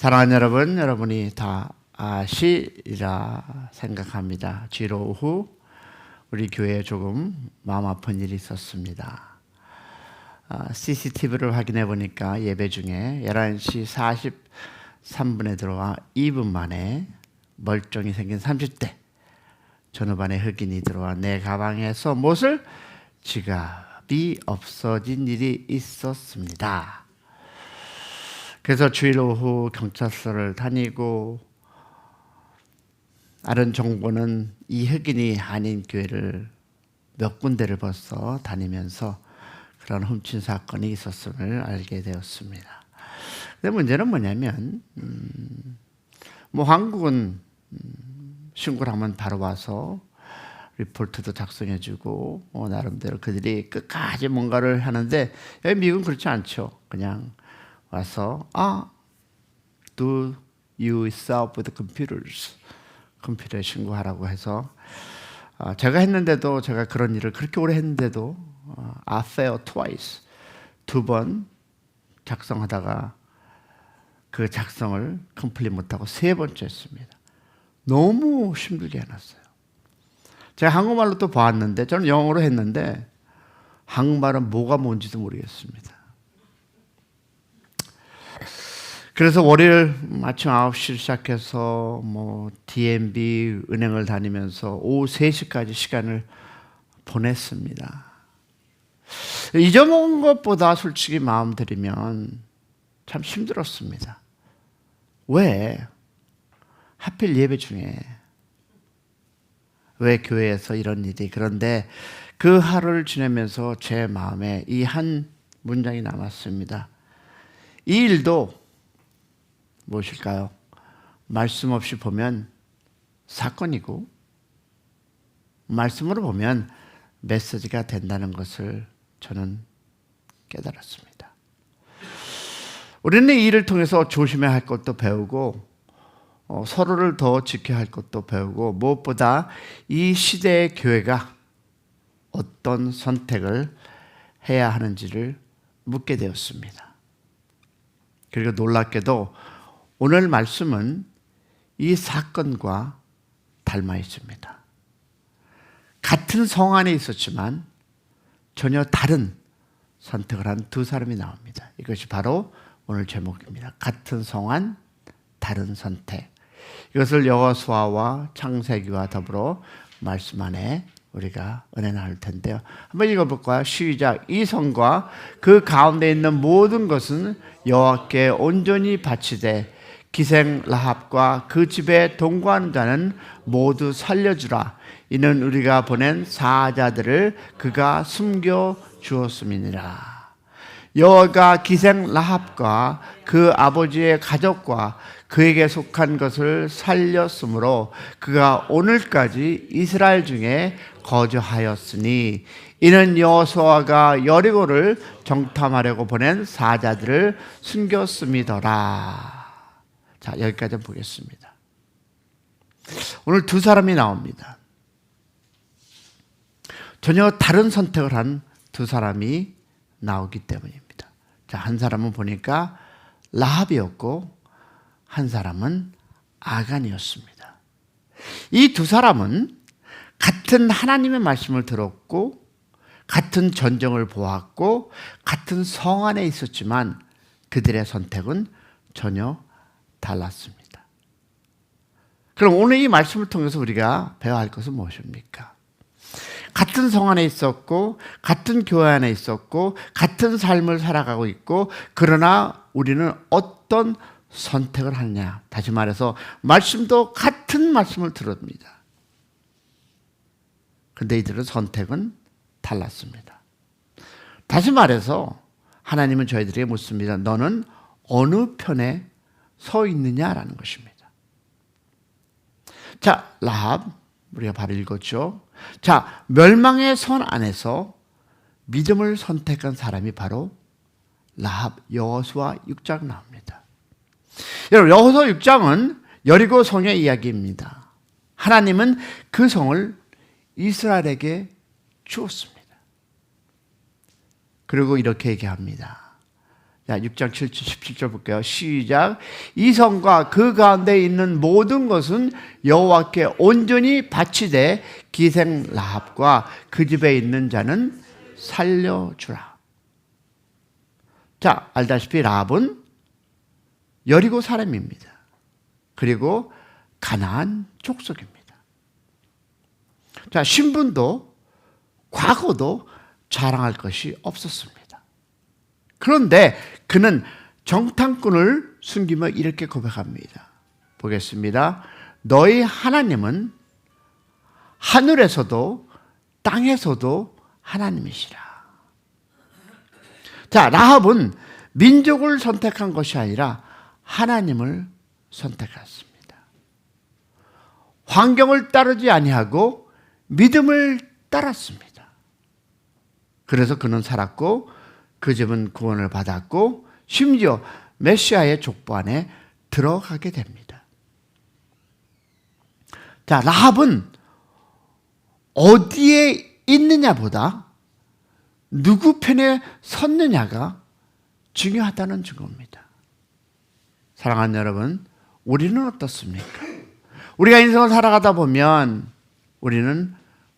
사랑하는 여러분, 여러분이 다 아시리라 생각합니다. 주일 오후 우리 교회에 조금 마음 아픈 일이 있었습니다. CCTV를 확인해 보니까 예배 중에 11시 43분에 들어와 2분 만에 멀쩡히 생긴 30대 전후반의 흑인이 들어와 내 가방에서 무엇을? 지갑이 없어진 일이 있었습니다. 그래서 주일 오후 경찰서를 다니고 다른 정보는 이 흑인이 한인 교회를 몇 군데를 벌써 다니면서 그런 훔친 사건이 있었음을 알게 되었습니다. 근데 문제는 뭐냐면 한국은 신고를 하면 바로 와서 리포트도 작성해주고 나름대로 그들이 끝까지 뭔가를 하는데 여기 미국은 그렇지 않죠. 그냥 와서 do you self with computers? 컴퓨터에 신고하라고 해서 제가 했는데도 제가 그런 일을 그렇게 오래 했는데도 I failed twice 2번 작성하다가 그 작성을 컴플릿 못하고 3번째 했습니다. 너무 힘들게 해놨어요. 제가 한국말로 또 봤는데 저는 영어로 했는데 한국말은 뭐가 뭔지도 모르겠습니다. 그래서 월요일 아침 9시 시작해서 DMB 은행을 다니면서 오후 3시까지 시간을 보냈습니다. 잊어먹은 것보다 솔직히 마음 들이면 참 힘들었습니다. 왜? 하필 예배 중에 왜 교회에서 이런 일이. 그런데 그 하루를 지내면서 제 마음에 이 한 문장이 남았습니다. 이 일도 무엇일까요? 말씀 없이 보면 사건이고 말씀으로 보면 메시지가 된다는 것을 저는 깨달았습니다. 우리는 이 일을 통해서 조심해야 할 것도 배우고 서로를 더 지켜야 할 것도 배우고 무엇보다 이 시대의 교회가 어떤 선택을 해야 하는지를 묻게 되었습니다. 그리고 놀랍게도 오늘 말씀은 이 사건과 닮아 있습니다. 같은 성 안에 있었지만 전혀 다른 선택을 한 두 사람이 나옵니다. 이것이 바로 오늘 제목입니다. 같은 성 안, 다른 선택. 이것을 여호수아와 창세기와 더불어 말씀 안에 우리가 은혜 나눌 텐데요. 한번 읽어볼까요? 시작. 이 성과 그 가운데 있는 모든 것은 여호와께 온전히 바치되 기생 라합과 그 집에 동거하는 자는 모두 살려주라. 이는 우리가 보낸 사자들을 그가 숨겨 주었음이니라. 여호와가 기생 라합과 그 아버지의 가족과 그에게 속한 것을 살렸으므로 그가 오늘까지 이스라엘 중에 거주하였으니 이는 여호수아가 여리고를 정탐하려고 보낸 사자들을 숨겼음이더라. 자, 여기까지 보겠습니다. 오늘 두 사람이 나옵니다. 전혀 다른 선택을 한 두 사람이 나오기 때문입니다. 자, 한 사람은 보니까 라합이었고 한 사람은 아간이었습니다. 이 두 사람은 같은 하나님의 말씀을 들었고 같은 전쟁을 보았고 같은 성 안에 있었지만 그들의 선택은 전혀 달랐습니다. 그럼 오늘 이 말씀을 통해서 우리가 배워야 할 것은 무엇입니까? 같은 성 안에 있었고 같은 교회 안에 있었고 같은 삶을 살아가고 있고 그러나 우리는 어떤 선택을 하느냐. 다시 말해서 말씀도 같은 말씀을 들었습니다. 그런데 이들은 선택은 달랐습니다. 다시 말해서 하나님은 저희들에게 묻습니다. 너는 어느 편에 서 있느냐라는 것입니다. 자, 라합 우리가 바로 읽었죠. 자, 멸망의 선 안에서 믿음을 선택한 사람이 바로 라합. 여호수아 6장 나옵니다. 여러분, 여호수아 6장은 여리고 성의 이야기입니다. 하나님은 그 성을 자, 6장 17절 볼게요. 시작. 이 성과 그 가운데 있는 모든 것은 여호와께 온전히 바치되 기생 라합과 그 집에 있는 자는 살려주라. 자, 알다시피 라합은 여리고 사람입니다. 그리고 가나안 족속입니다. 자, 신분도 과거도 자랑할 것이 없었습니다. 그런데 그는 정탐꾼을 숨기며 이렇게 고백합니다. 보겠습니다. 너희 하나님은 하늘에서도 땅에서도 하나님이시라. 자, 라합은 민족을 선택한 것이 아니라 하나님을 선택했습니다. 환경을 따르지 아니하고 믿음을 따랐습니다. 그래서 그는 살았고 그 집은 구원을 받았고 심지어 메시아의 족보 안에 들어가게 됩니다. 자, 라합은 어디에 있느냐보다 누구 편에 섰느냐가 중요하다는 증거입니다. 사랑하는 여러분, 우리는 어떻습니까? 우리가 인생을 살아가다 보면 우리는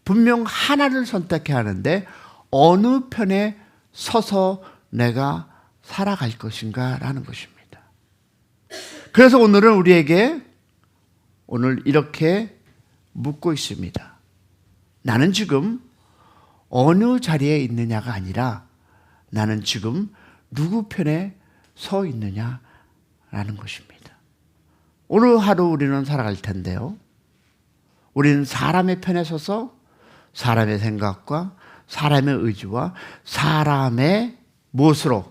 분명 하나를 선택해야 하는데 어느 편에 서서 내가 살아갈 것인가 라는 것입니다. 그래서 오늘은 우리에게 오늘 이렇게 묻고 있습니다. 나는 지금 어느 자리에 있느냐가 아니라 나는 지금 누구 편에 서 있느냐라는 것입니다. 오늘 하루 우리는 살아갈 텐데요. 우리는 사람의 편에 서서 사람의 생각과 사람의 의지와 사람의 무엇으로?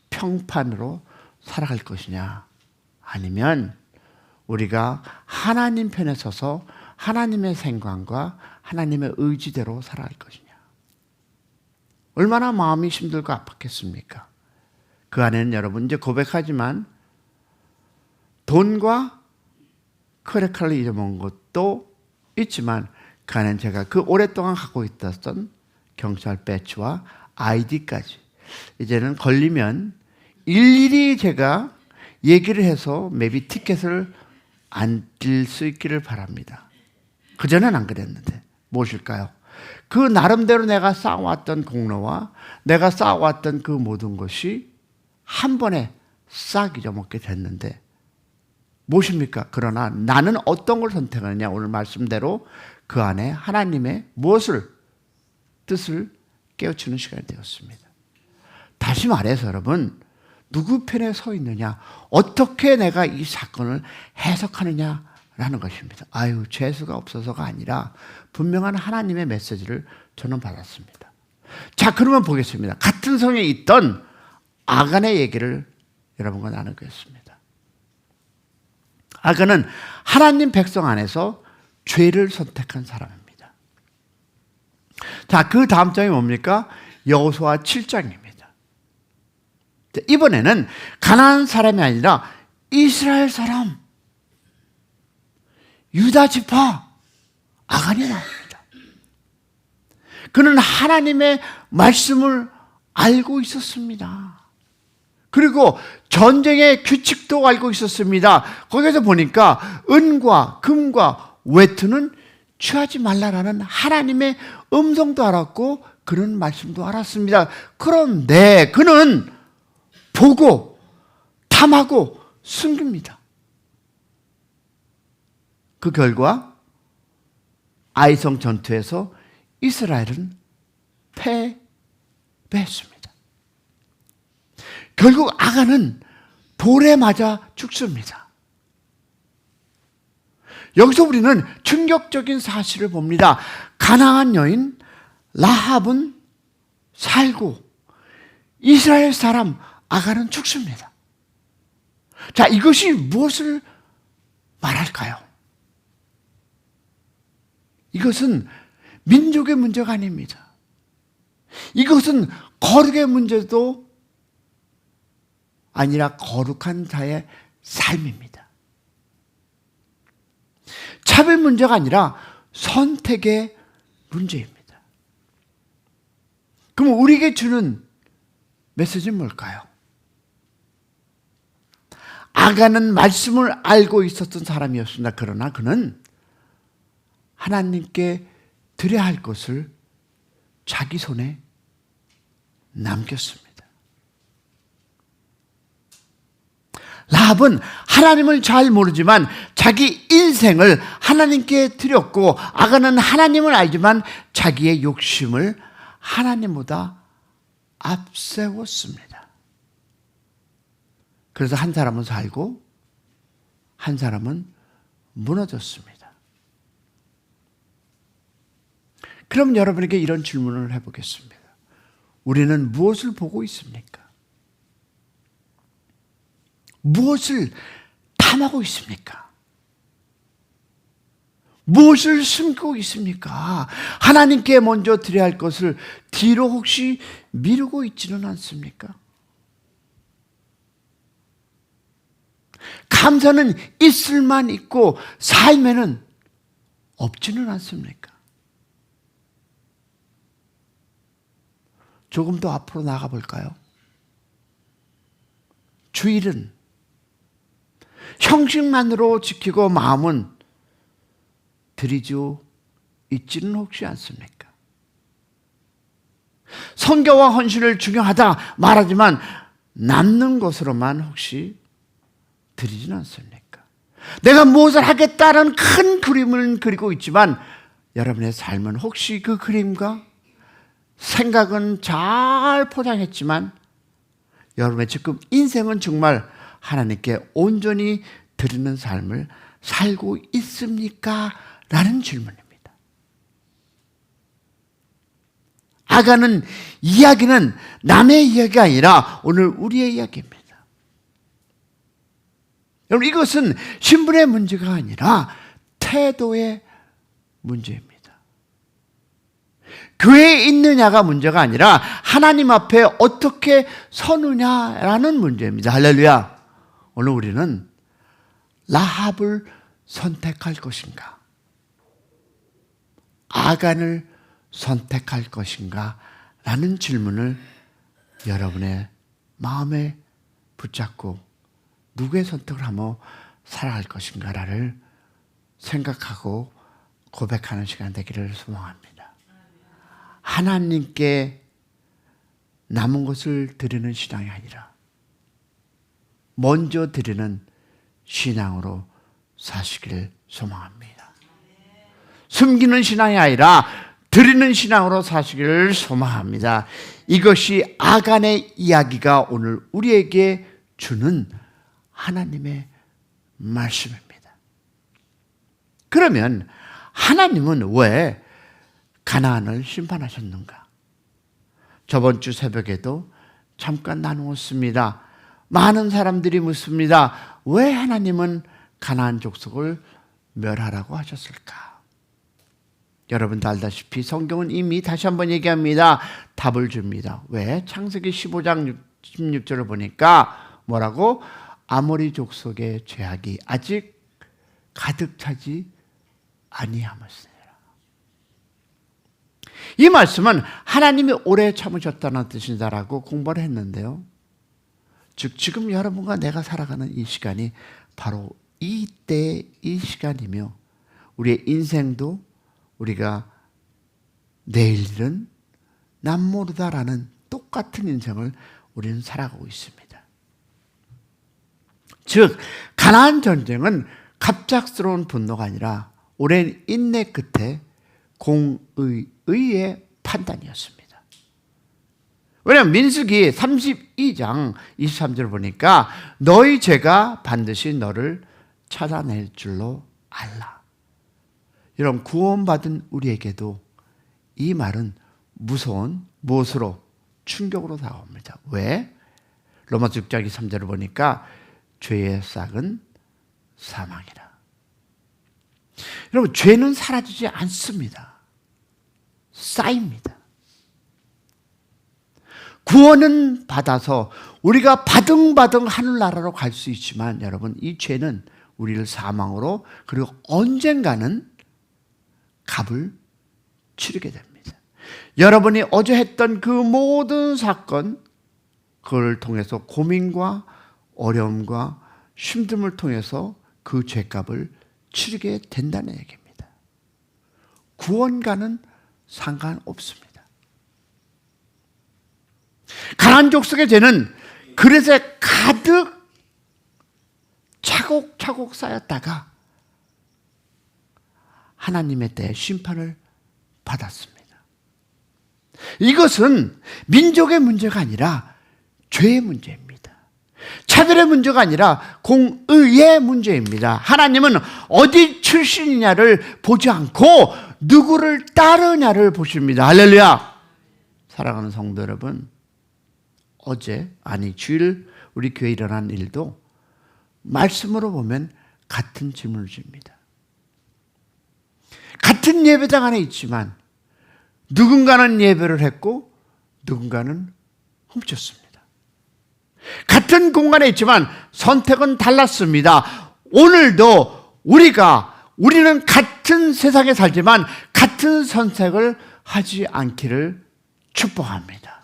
평판으로 살아갈 것이냐? 아니면 우리가 하나님 편에 서서 하나님의 생각과 하나님의 의지대로 살아갈 것이냐? 얼마나 마음이 힘들고 아팠겠습니까? 그 안에는 여러분 이제 고백하지만 돈과 크레카를 잊어먹은 것도 있지만 그 안에는 제가 그 오랫동안 갖고 있었던 경찰 배지와 아이디까지 이제는 걸리면 일일이 제가 얘기를 해서 maybe 티켓을 안 뛸 수 있기를 바랍니다. 그전엔 안 그랬는데 무엇일까요? 그 나름대로 내가 쌓아왔던 공로와 내가 쌓아왔던 그 모든 것이 한 번에 싹 잊어먹게 됐는데 무엇입니까? 그러나 나는 어떤 걸 선택하느냐? 오늘 말씀대로 그 안에 하나님의 무엇을 뜻을 깨우치는 시간이 되었습니다. 다시 말해서 여러분, 누구 편에 서 있느냐? 어떻게 내가 이 사건을 해석하느냐라는 것입니다. 아유, 재수가 없어서가 아니라 분명한 하나님의 메시지를 저는 받았습니다. 자, 그러면 보겠습니다. 같은 성에 있던 아간의 얘기를 여러분과 나누겠습니다. 아간은 하나님 백성 안에서 죄를 선택한 사람입니다. 자, 그 다음 장이 뭡니까? 여호수아 7장입니다. 이번에는 가나안 사람이 아니라 이스라엘 사람, 유다 지파 아간이 나옵니다. 그는 하나님의 말씀을 알고 있었습니다. 그리고 전쟁의 규칙도 알고 있었습니다. 거기서 보니까 은과 금과 외투는 취하지 말라라는 하나님의 음성도 알았고 그런 말씀도 알았습니다. 그런데 그는 보고 탐하고 숨깁니다. 그 결과 아이성 전투에서 이스라엘은 패배했습니다. 결국 아간은 돌에 맞아 죽습니다. 여기서 우리는 충격적인 사실을 봅니다. 가나안 여인 라합은 살고 이스라엘 사람 아간은 죽습니다. 자, 이것이 무엇을 말할까요? 이것은 민족의 문제가 아닙니다. 이것은 거룩의 문제도 아니라 거룩한 자의 삶입니다. 차별 문제가 아니라 선택의 문제입니다. 그럼 우리에게 주는 메시지는 뭘까요? 아간은 말씀을 알고 있었던 사람이었습니다. 그러나 그는 하나님께 드려야 할 것을 자기 손에 남겼습니다. 라합은 하나님을 잘 모르지만 자기 인생을 하나님께 드렸고, 아간은 하나님을 알지만 자기의 욕심을 하나님보다 앞세웠습니다. 그래서 한 사람은 살고 한 사람은 무너졌습니다. 그럼 여러분에게 이런 질문을 해보겠습니다. 우리는 무엇을 보고 있습니까? 무엇을 탐하고 있습니까? 무엇을 숨기고 있습니까? 하나님께 먼저 드려야 할 것을 뒤로 혹시 미루고 있지는 않습니까? 감사는 있을만 있고 삶에는 없지는 않습니까? 조금 더 앞으로 나가 볼까요? 주일은 형식만으로 지키고 마음은 드리지 있지는 혹시 않습니까? 선교와 헌신을 중요하다 말하지만 남는 것으로만 혹시 드리지는 않습니까? 내가 무엇을 하겠다는 큰 그림을 그리고 있지만 여러분의 삶은 혹시 그 그림과 생각은 잘 포장했지만 여러분의 지금 인생은 정말 하나님께 온전히 드리는 삶을 살고 있습니까? 라는 질문입니다. 아간은 이야기는 남의 이야기가 아니라 오늘 우리의 이야기입니다. 여러분, 이것은 신분의 문제가 아니라 태도의 문제입니다. 교회에 있느냐가 문제가 아니라 하나님 앞에 어떻게 서느냐라는 문제입니다. 할렐루야. 오늘 우리는 라합을 선택할 것인가, 아간을 선택할 것인가 라는 질문을 여러분의 마음에 붙잡고 누구의 선택을 하며 살아갈 것인가를 생각하고 고백하는 시간 되기를 소망합니다. 하나님께 남은 것을 드리는 신앙이 아니라 먼저 드리는 신앙으로 사시기를 소망합니다. 숨기는 신앙이 아니라 드리는 신앙으로 사시기를 소망합니다. 이것이 아간의 이야기가 오늘 우리에게 주는 하나님의 말씀입니다. 그러면 하나님은 왜 가나안을 심판하셨는가? 저번 주 새벽에도 잠깐 나누었습니다. 많은 사람들이 묻습니다. 왜 하나님은 가나안 족속을 멸하라고 하셨을까? 여러분도 알다시피 성경은 이미 다시 한번 얘기합니다. 답을 줍니다. 왜? 창세기 15장 16절을 보니까 뭐라고? 아모리 족속의 죄악이 아직 가득 차지 아니하였으니라. 이 말씀은 하나님이 오래 참으셨다는 뜻이다라고 공부를 했는데요. 즉 지금 여러분과 내가 살아가는 이 시간이 바로 이때의 이 시간이며 우리의 인생도 우리가 내일은 남 모르다라는 똑같은 인생을 우리는 살아가고 있습니다. 즉 가나안 전쟁은 갑작스러운 분노가 아니라 오랜 인내 끝에 공의의 판단이었습니다. 왜냐하면 민수기 32장 23절 보니까 너희 죄가 반드시 너를 찾아낼 줄로 알라. 여러분, 구원받은 우리에게도 이 말은 무서운 무엇으로? 충격으로 다가옵니다. 왜? 로마서 6장 23절을 보니까 죄의 싹은 사망이라. 여러분, 죄는 사라지지 않습니다. 쌓입니다. 구원은 받아서 우리가 바등바등 하늘나라로 갈 수 있지만 여러분, 이 죄는 우리를 사망으로 그리고 언젠가는 값을 치르게 됩니다. 여러분이 어제 했던 그 모든 사건, 그걸 통해서 고민과 어려움과 힘듦을 통해서 그 죄값을 치르게 된다는 얘기입니다. 구원과는 상관없습니다. 가나안 족속의 죄는 그릇에 가득 차곡차곡 쌓였다가 하나님의 때에 심판을 받았습니다. 이것은 민족의 문제가 아니라 죄의 문제입니다. 차별의 문제가 아니라 공의의 문제입니다. 하나님은 어디 출신이냐를 보지 않고 누구를 따르냐를 보십니다. 할렐루야. 사랑하는 성도 여러분, 주일 우리 교회에 일어난 일도 말씀으로 보면 같은 질문을 줍니다. 같은 예배당 안에 있지만 누군가는 예배를 했고 누군가는 훔쳤습니다. 같은 공간에 있지만 선택은 달랐습니다. 오늘도 우리는 같은 세상에 살지만 같은 선택을 하지 않기를 축복합니다.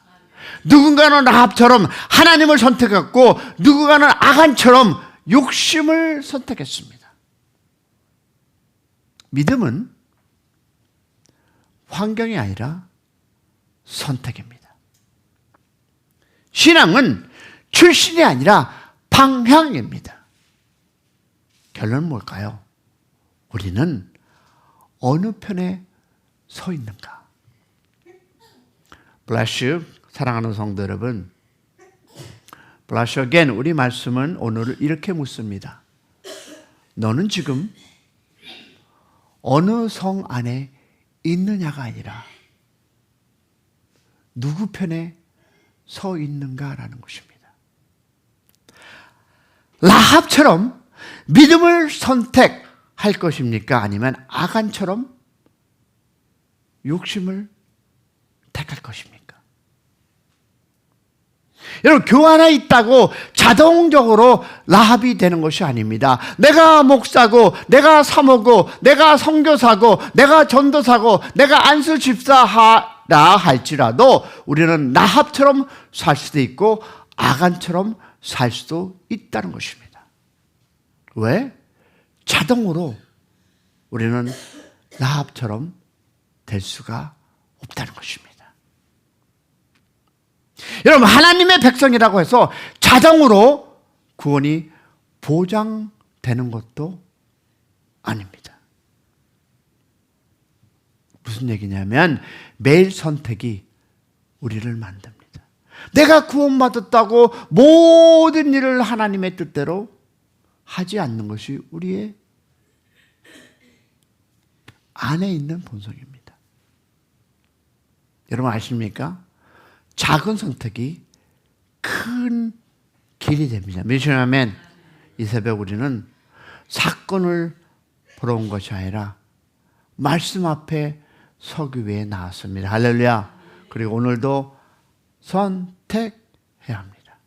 누군가는 라합처럼 하나님을 선택했고 누군가는 아간처럼 욕심을 선택했습니다. 믿음은 환경이 아니라 선택입니다. 신앙은 출신이 아니라 방향입니다. 결론은 뭘까요? 우리는 어느 편에 서 있는가? Bless you, 사랑하는 성도 여러분. Bless you again. 우리 말씀은 오늘 이렇게 묻습니다. 너는 지금 어느 성 안에 있느냐가 아니라 누구 편에 서 있는가라는 것입니다. 라합처럼 믿음을 선택할 것입니까? 아니면 아간처럼 욕심을 택할 것입니까? 여러분, 교회 안에 있다고 자동적으로 라합이 되는 것이 아닙니다. 내가 목사고, 내가 사모고, 내가 선교사고, 내가 전도사고, 내가 안수 집사하라 할지라도 우리는 라합처럼 살 수도 있고 아간처럼 살 수도 있다는 것입니다. 왜? 자동으로 우리는 라합처럼 될 수가 없다는 것입니다. 여러분, 하나님의 백성이라고 해서 자동으로 구원이 보장되는 것도 아닙니다. 무슨 얘기냐면 매일 선택이 우리를 만듭니다. 내가 구원받았다고 모든 일을 하나님의 뜻대로 하지 않는 것이 우리의 안에 있는 본성입니다. 여러분 아십니까? 작은 선택이 큰 길이 됩니다. 미션하면 이 새벽 우리는 사건을 보러 온 것이 아니라 말씀 앞에 서기 위해 나왔습니다. 할렐루야. 그리고 오늘도 선택해야 합니다.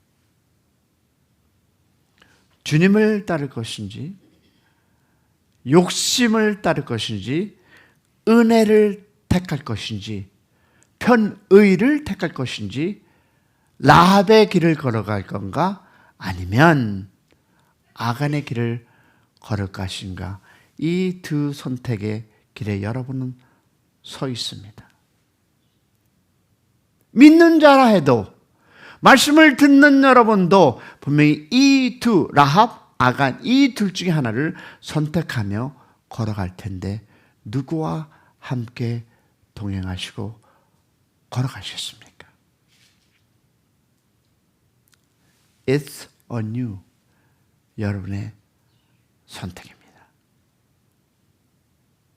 주님을 따를 것인지, 욕심을 따를 것인지, 은혜를 택할 것인지, 편의를 택할 것인지, 라합의 길을 걸어갈 건가, 아니면 아간의 길을 걸을 것인가, 이 두 선택의 길에 여러분은 서 있습니다. 믿는 자라 해도, 말씀을 듣는 여러분도 분명히 이 두, 라합, 아간, 이 둘 중에 하나를 선택하며 걸어갈 텐데 누구와 함께 동행하시고 걸어가셨습니까? It's on you. 여러분의 선택입니다.